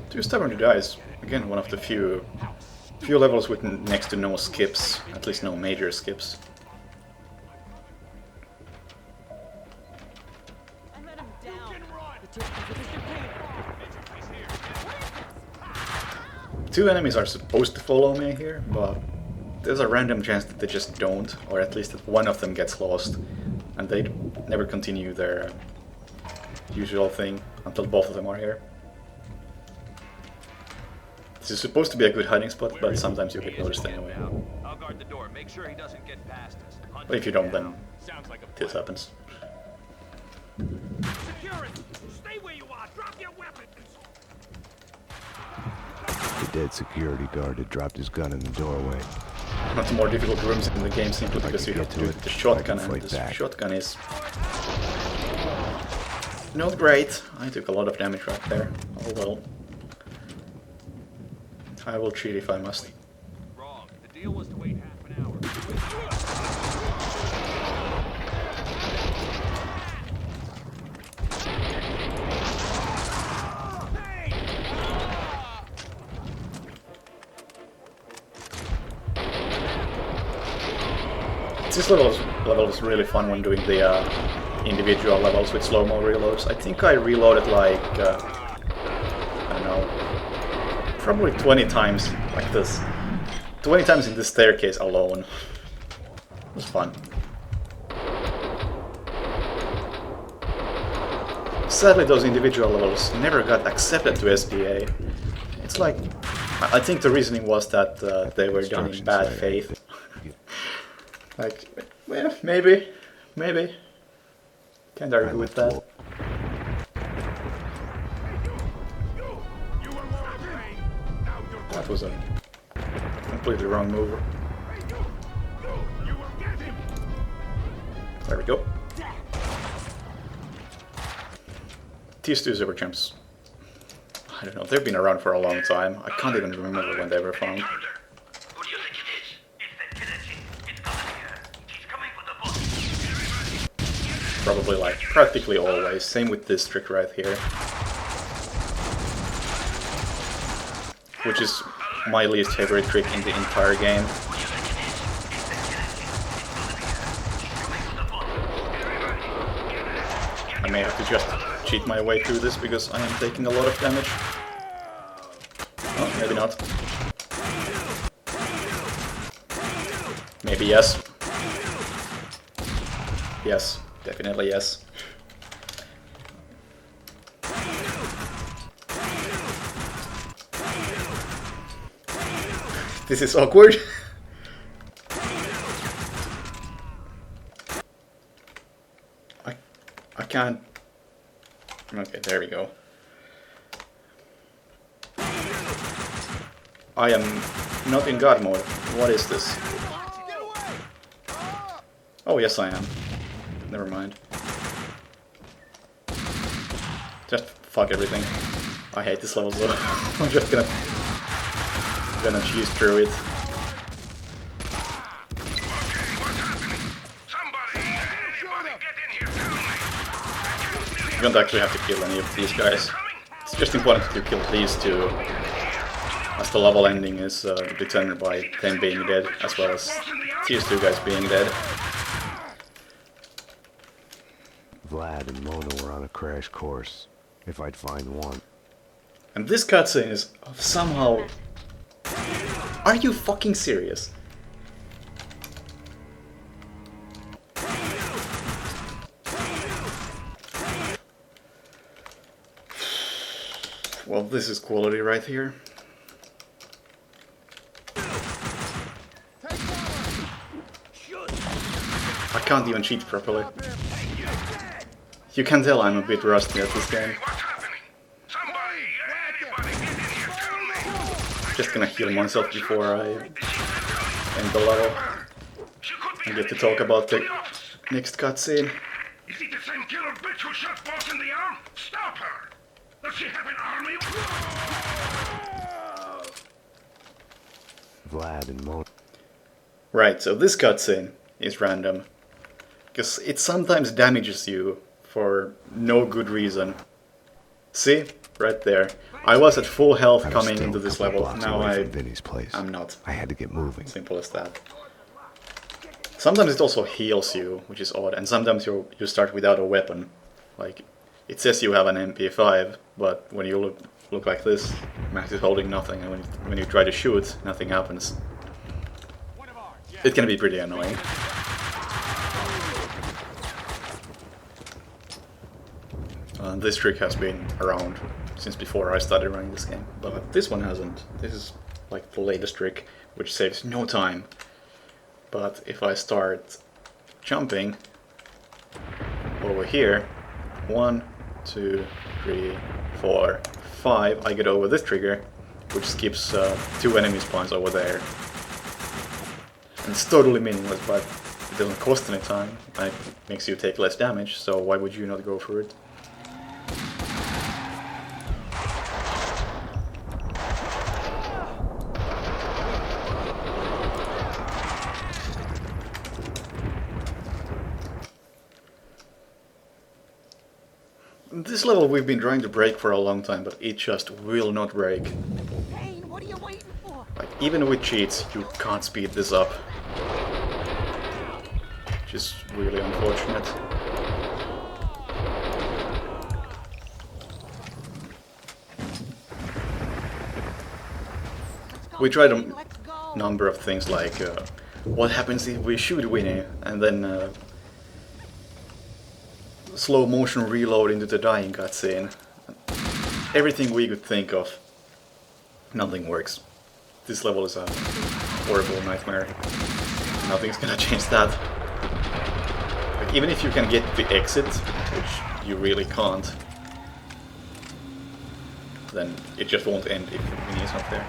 Too Stubborn to Die is, again, one of the few levels with next to no skips, at least no major skips. I let him down. Two enemies are supposed to follow me here, but there's a random chance that they just don't, or at least that one of them gets lost, and they never continue their usual thing until both of them are here. This is supposed to be a good hiding spot, but sometimes you get noticed anyway. I'll guard the door. Make sure he doesn't get past us. But if you don't, then this happens. Security, stay where you are. Drop your weapons. The dead security guard had dropped his gun in the doorway. One of the more difficult rooms in the game simply because you have to do it, the shotgun, I can and fight the back. shotgun is not great. I took a lot of damage right there. Oh well. I will cheat if I must. Wrong. The deal was to wait half an hour. This level is really fun when doing the individual levels with slow-mo reloads. I think I reloaded like, I don't know, probably 20 times like this. 20 times in this staircase alone. It was fun. Sadly, those individual levels never got accepted to SBA. It's like, I think the reasoning was that they were done in bad faith. Like, well, maybe. Can't argue with that. That was a completely wrong move. There we go. These two super champs, I don't know, they've been around for a long time. I can't even remember when they were found. Who do you think it is? It's the guillotine. It's coming here. He's coming for the boss. Probably like practically always. Same with this trick right here. Which is my least favorite trick in the entire game. I may have to just cheat my way through this because I am taking a lot of damage. Oh, maybe not. Maybe yes. Yes, definitely yes. This is awkward. I can't... Okay, there we go. I am not in God mode. What is this? Oh, yes I am. Never mind. Just fuck everything. I hate this level, so I'm just gonna cheese through it. You don't actually have to kill any of these guys. It's just important to kill these two, as the level ending is determined by them being dead, as well as these two guys being dead. Vlad and Mona were on a crash course, if I'd find one. And this cutscene is somehow... Are you fucking serious? Well, this is quality right here. I can't even cheat properly. You can tell I'm a bit rusty at this game. Just gonna heal myself before I end the level and get to talk about the next cutscene. Is it the same killer bitch who shot Boss in the arm? Stop her! Does she have an army? Vlad and Mona. Right, so this cutscene is random, because it sometimes damages you for no good reason. See? Right there. I was at full health coming into this level, now I'm not. I had to get moving. Simple as that. Sometimes it also heals you, which is odd, and sometimes you start without a weapon. Like, it says you have an MP5, but when you look like this, Max is holding nothing, and when you try to shoot, nothing happens. It can be pretty annoying. This trick has been around since before I started running this game, but this one hasn't. This is like the latest trick, which saves no time. But if I start jumping over here, 1, 2, 3, 4, 5, I get over this trigger, which skips 2 enemy spawns over there. And it's totally meaningless, but it doesn't cost any time, and it makes you take less damage, so why would you not go for it? This level we've been trying to break for a long time, but it just will not break. Payne, what are you waiting for? Like, even with cheats, you can't speed this up. Which is really unfortunate. We tried a number of things like, what happens if we shoot Winnie, and then slow motion reload into the dying cutscene. Everything we could think of, nothing works. This level is a horrible nightmare. Nothing's gonna change that. Like, even if you can get the exit, which you really can't, then it just won't end if Winnie is not there.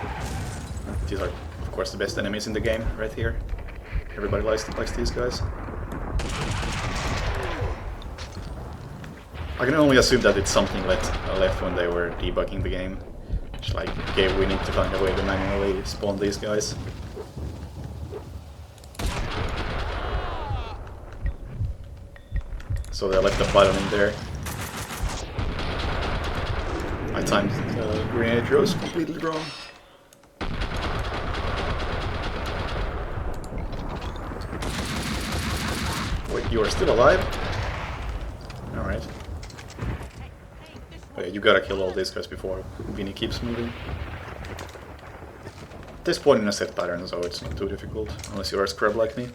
These are, of course, the best enemies in the game, right here. Everybody likes these guys. I can only assume that it's something left when they were debugging the game. Just like, okay, we need to find a way to manually spawn these guys. So they left a button in there. I timed the grenade throws completely wrong. Wait, you are still alive? Alright. Okay, you gotta kill all these guys before Vinny keeps moving. They spawn in a set pattern, so it's not too difficult, unless you're a scrub like me.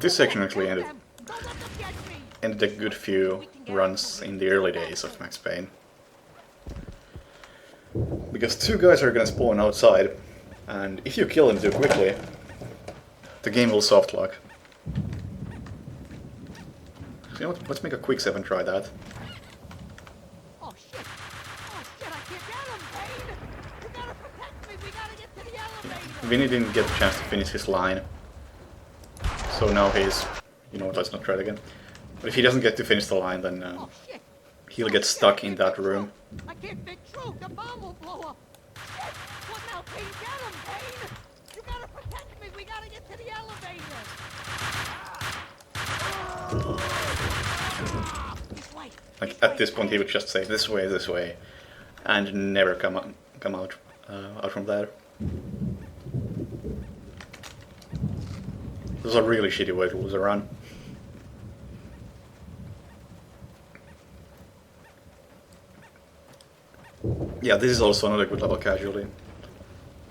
This section actually ended a good few runs in the early days of Max Payne. Because two guys are gonna spawn outside, and if you kill them too quickly, the game will softlock. So you know what, let's make a quick save and try that. Oh shit! Oh shit! I can't get him, Payne! You gotta protect me! We gotta get to the elevator! Vinny didn't get a chance to finish his line. So now he's... You know what, let's not try it again. But if he doesn't get to finish the line, then Oh shit! he'll get stuck in that room. I can't fit through! The bomb will blow up! Shit! What now, Payne? Get him, Payne! You gotta protect me! We gotta get to the elevator! This way! Like at this point he would just say this way, and never come out from there. This is a really shitty way to lose a run. Yeah, this is also another good level casualty.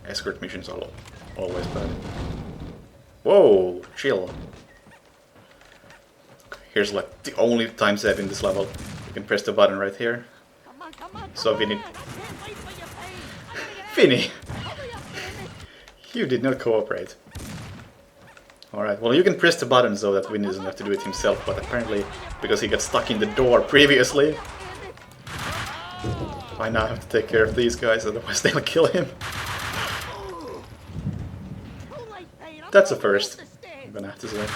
Escort missions are always bad. Whoa, chill. Here's like the only time save in this level. You can press the button right here. Come on, come on, So come Vinny... on. I can't wait for you, Payne. I gotta get out. Vinny! Hurry up, Vinny. You did not cooperate. Alright, well you can press the button so that Vinny doesn't have to do it himself, but apparently, because he got stuck in the door previously, I now have to take care of these guys, otherwise they'll kill him. Too late, Payne. I'm That's a gonna first, lose the stairs. I'm gonna have to say.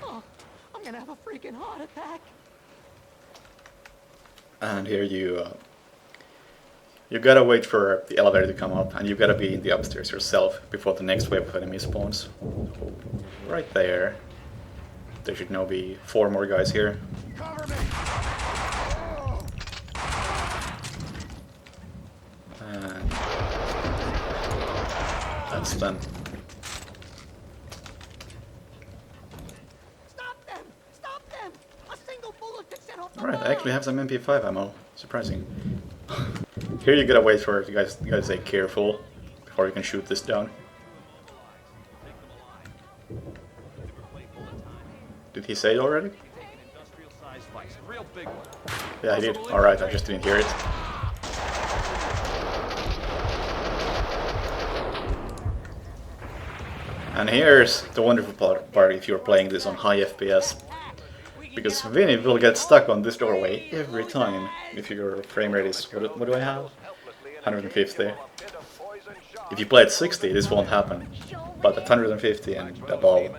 Oh, I'm gonna have a freaking heart attack. And here you gotta wait for the elevator to come up, and you gotta be in the upstairs yourself before the next wave of enemies spawns. Right there. There should now be 4 more guys here. Cover me! And that's them. Stop them! Stop them! A single bullet could set off the Alright, I bomb. actually have some MP5 ammo. Surprising. Here you gotta wait for it. You gotta say careful before you can shoot this down. Did he say it already? Industrial size vice, a real big one. Yeah, he did. Alright, I just didn't hear it. And here's the wonderful part if you're playing this on high FPS. Because Vinny will get stuck on this doorway every time if your frame rate is... What do I have? 150. If you play at 60, this won't happen. But at 150 and above,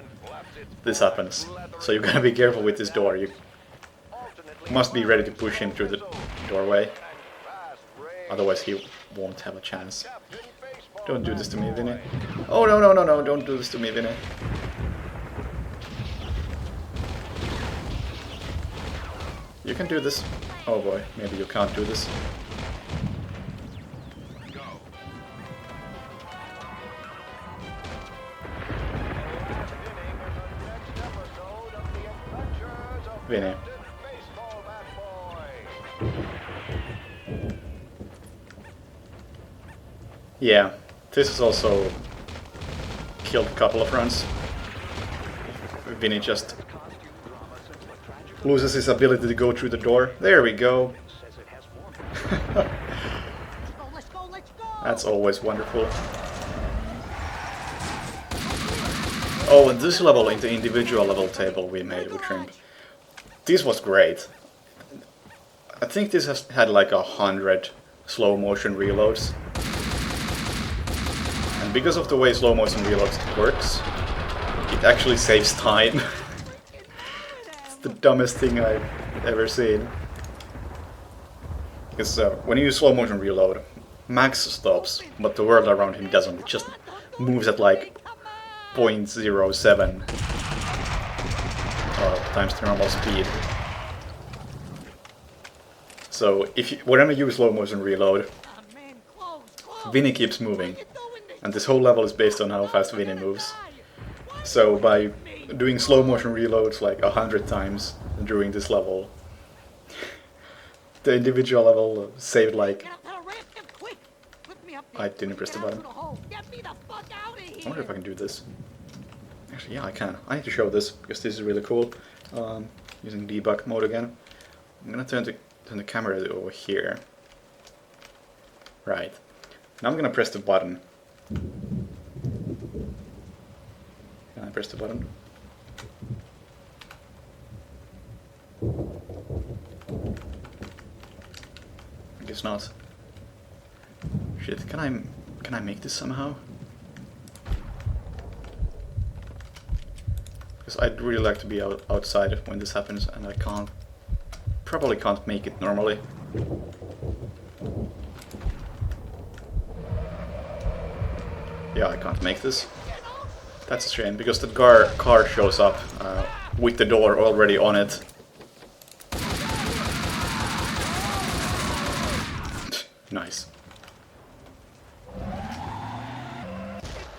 this happens. So you gotta be careful with this door. You must be ready to push him through the doorway. Otherwise he won't have a chance. Don't do this to me, Vinny. Oh, no, no, no, no, don't do this to me, Vinny. You can do this. Oh boy, maybe you can't do this. Vinny. Yeah, this has also killed a couple of runs. Vinny just loses his ability to go through the door. There we go. Let's go, let's go! That's always wonderful. Oh, and this level in the individual level table we made with Shrimp. This was great. I think this has had like 100 slow motion reloads. And because of the way slow motion reloads works, it actually saves time. It's the dumbest thing I've ever seen. Because when you use slow motion reload, Max stops, but the world around him doesn't. It just moves at like 0.07 times the normal speed. So whenever you use slow motion reload, Vinny keeps moving, and this whole level is based on how fast Vinny moves. So by doing slow motion reloads like 100 times, during this level. The individual level saved like... Get up to the ramp, and quick! Lift me up there. I didn't press the Get out button. through the hole. Get me the fuck out of here! I wonder if I can do this. Actually, yeah, I can. I need to show this because this is really cool. Using debug mode again. I'm gonna turn the camera over here. Right. Now I'm gonna press the button. Can I press the button? I guess not. Shit, can I make this somehow? Because I'd really like to be outside when this happens, and I probably can't make it normally. Yeah, I can't make this. That's a shame, because the car shows up with the door already on it. Nice.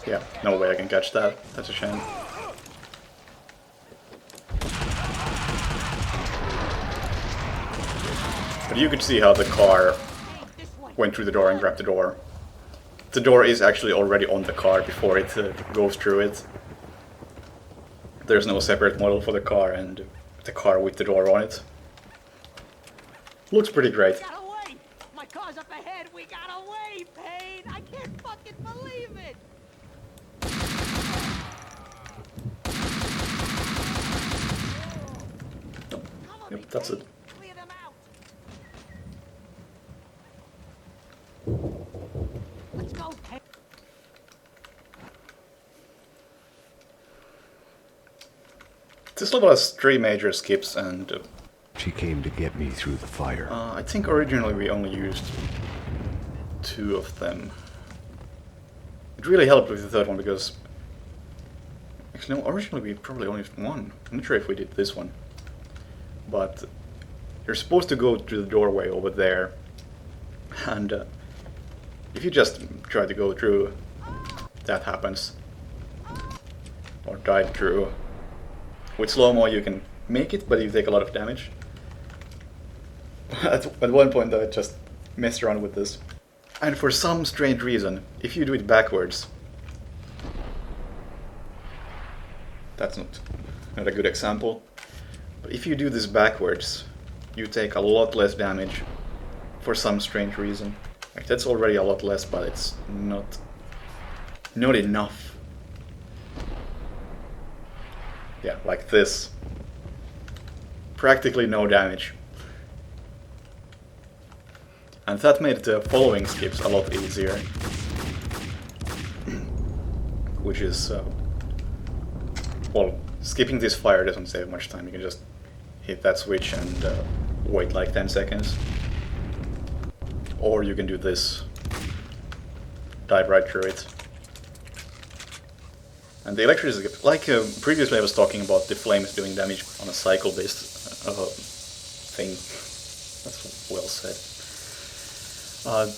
Yeah, no way I can catch that. That's a shame. But you could see how the car went through the door and grabbed the door. The door is actually already on the car before it goes through it. There's no separate model for the car and the car with the door on it. Looks pretty great. Got away! My car's up ahead! We got away, Payne! I can't fucking believe it! Yep, that's it. Clear them out! Let's go, Payne! This level has 3 major skips and She came to get me through the fire. I think originally we only used 2 of them. It really helped with the third one because... Actually no, originally we probably only used 1. I'm not sure if we did this one. But you're supposed to go through the doorway over there. And if you just try to go through, that happens. Or dive through. With slow-mo you can make it, but you take a lot of damage. At one point I just messed around with this. And for some strange reason, if you do it backwards... That's not a good example. But if you do this backwards, you take a lot less damage for some strange reason. Like, that's already a lot less, but it's not enough. Yeah, like this. Practically no damage. And that made the following skips a lot easier. Which is... well, skipping this fire doesn't save much time. You can just hit that switch and wait like 10 seconds. Or you can do this. Dive right through it. And the electricity, like previously I was talking about the flames doing damage on a cycle-based thing. That's well said.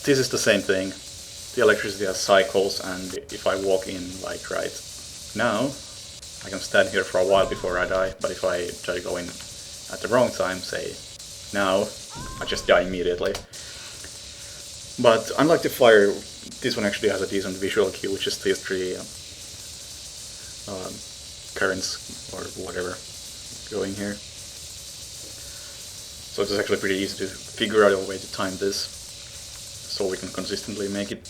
This is the same thing. The electricity has cycles, and if I walk in like right now, I can stand here for a while before I die, but if I try to go in at the wrong time, say now, I just die immediately. But unlike the fire, this one actually has a decent visual cue, which is these 3 currents or whatever going here. So it's actually pretty easy to figure out a way to time this, so we can consistently make it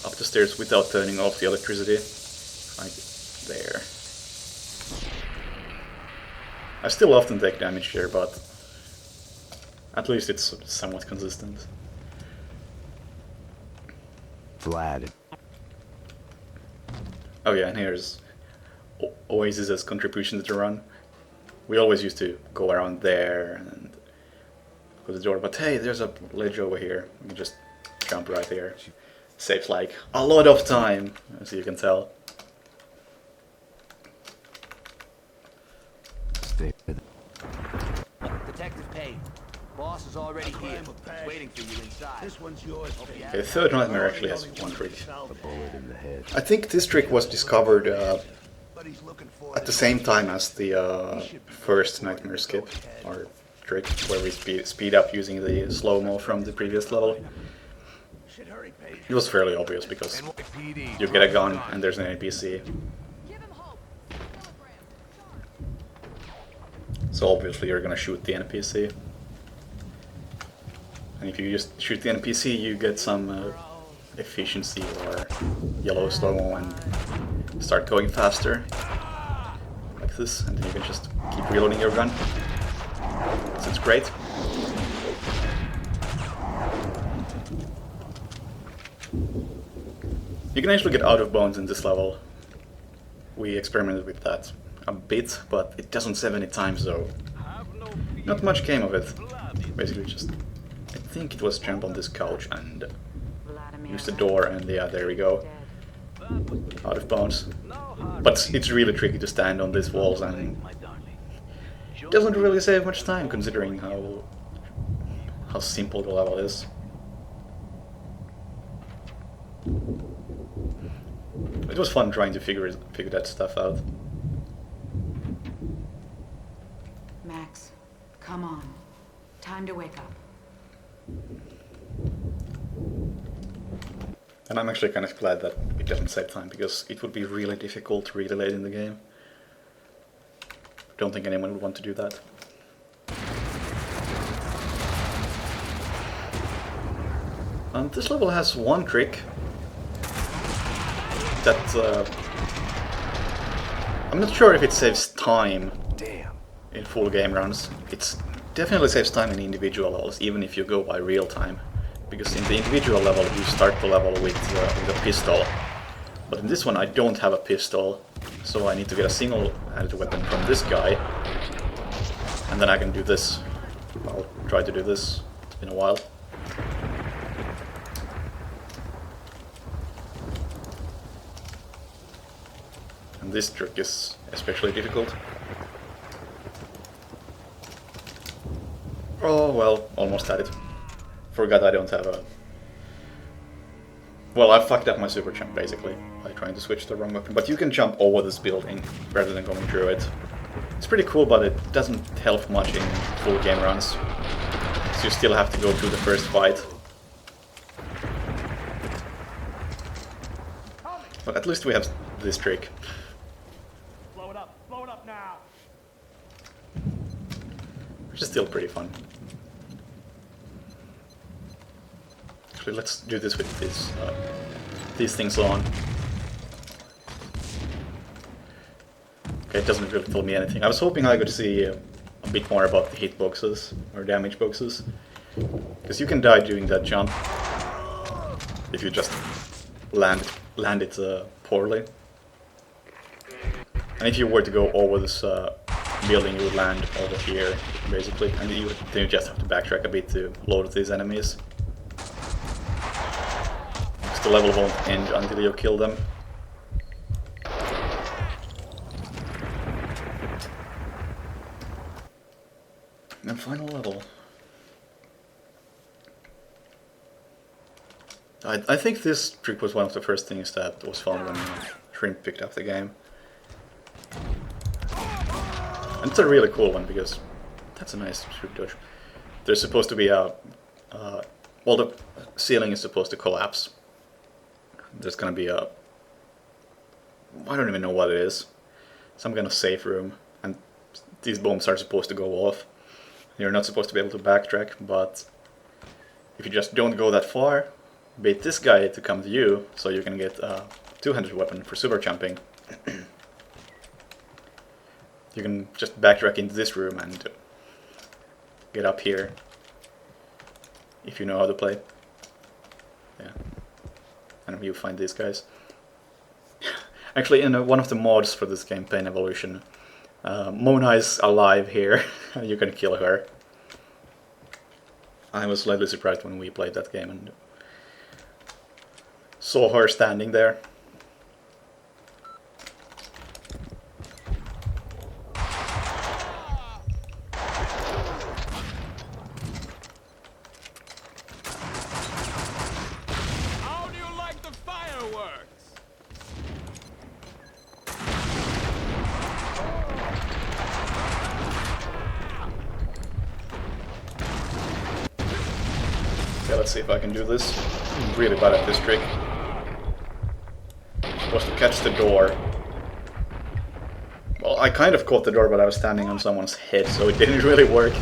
up the stairs without turning off the electricity, like there. I still often take damage here, but at least it's somewhat consistent. Vlad. Oh yeah, and here's Oasis's contribution to the run. We always used to go around there and go to the door, but hey, there's a ledge over here. We can just jump right here. Saves like a lot of time, as you can tell. Detective Payne. Boss is already here. He's waiting for you inside. This one's yours. Okay, Third Nightmare actually has 1 trick. A bullet in the head. I think this trick was discovered what he's looking for. at the same time as the first nightmare skip, or trick, where we speed up using the slow-mo from the previous level. It was fairly obvious because you get a gun and there's an NPC. So obviously you're gonna shoot the NPC. And if you just shoot the NPC, you get some efficiency or yellow slow-mo and start going faster. Like this, and then you can just keep reloading your gun. So it's great. You can actually get out of bounds in this level. We experimented with that a bit, but it doesn't save any time, so not much came of it. Basically just, I think it was jump on this couch and use the door, and yeah, there we go. Out of bounds. But it's really tricky to stand on these walls, and it doesn't really save much time considering how simple the level is. It was fun trying to figure that stuff out. Max, come on. Time to wake up. And I'm actually kind of glad that it doesn't save time, because it would be really difficult really late in the game. Don't think anyone would want to do that. And this level has one trick that I'm not sure if it saves time in full game runs. It definitely saves time in individual levels, even if you go by real time. Because in the individual level you start the level with a pistol. But in this one I don't have a pistol, so I need to get a single-handed weapon from this guy. And then I can do this. I'll try to do this. It's been a while. And this trick is especially difficult. Oh well, almost had it. Forgot I don't have a... Well, I fucked up my super jump basically by trying to switch the wrong weapon. But you can jump over this building rather than going through it. It's pretty cool, but it doesn't help much in full game runs. So you still have to go through the first fight. But at least we have this trick. Blow it up now. Which is still pretty fun. Actually, let's do this with these things on. Okay, it doesn't really tell me anything. I was hoping I could see a bit more about the hitboxes or damage boxes, because you can die doing that jump if you just land it poorly. And if you were to go over this building, you would land over here, basically, and then you just have to backtrack a bit to load these enemies. Because the level won't end until you kill them. And final level. I think this trick was one of the first things that was found when Shrimp picked up the game. And it's a really cool one, because that's a nice shoot dodge. There's supposed to be a... well, the ceiling is supposed to collapse. There's gonna be a... I don't even know what it is. Some kind of safe room. And these bombs are supposed to go off. You're not supposed to be able to backtrack, but if you just don't go that far, bait this guy to come to you, so you can get a two-handed weapon for super jumping. You can just backtrack into this room and get up here, if you know how to play. Yeah. And you find these guys. Actually, in one of the mods for this game, Payne Evolution, Mona is alive here. You can kill her. I was slightly surprised when we played that game and saw her standing there. How do you like the fireworks? Okay, let's see if I can do this. I'm really bad at this trick. I'm supposed to catch the door. Well, I kind of caught the door, but I was standing on someone's head, so it didn't really work.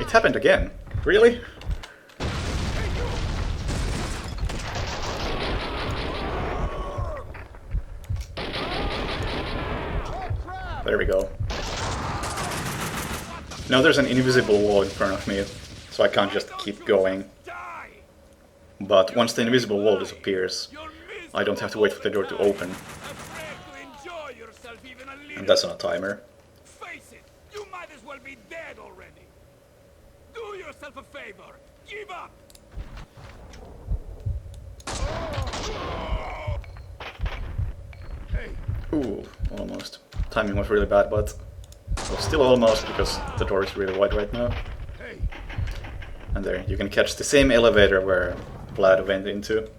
It happened again. Really? There we go. Now there's an invisible wall in front of me, so I can't just keep going. But once the invisible wall disappears, I don't have to wait for the door to open. And that's on a timer. Face it, you might as well be dead already. Do yourself a favor. Give up. Ooh, almost. Timing was really bad, but well, still almost, because the door is really wide right now. And there, you can catch the same elevator where Vlad went into. It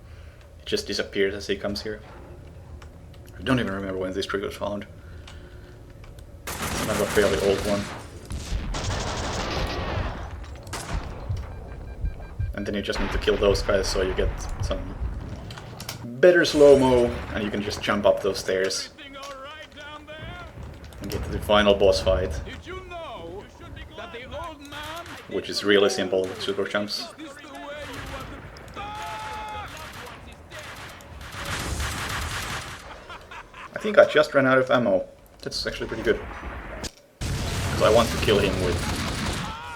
just disappears as he comes here. I don't even remember when this trick was found. It's another fairly old one. And then you just need to kill those guys so you get some better slow-mo, and you can just jump up those stairs and get to the final boss fight, which is really simple with super jumps. I think I just ran out of ammo. That's actually pretty good. Because I want to kill him with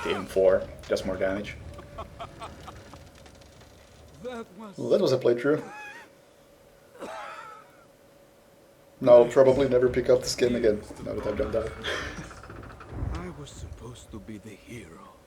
the M4, does more damage. Well, that was a playthrough. Now I'll probably never pick up this game again, now that I've done that. I was supposed to be the hero.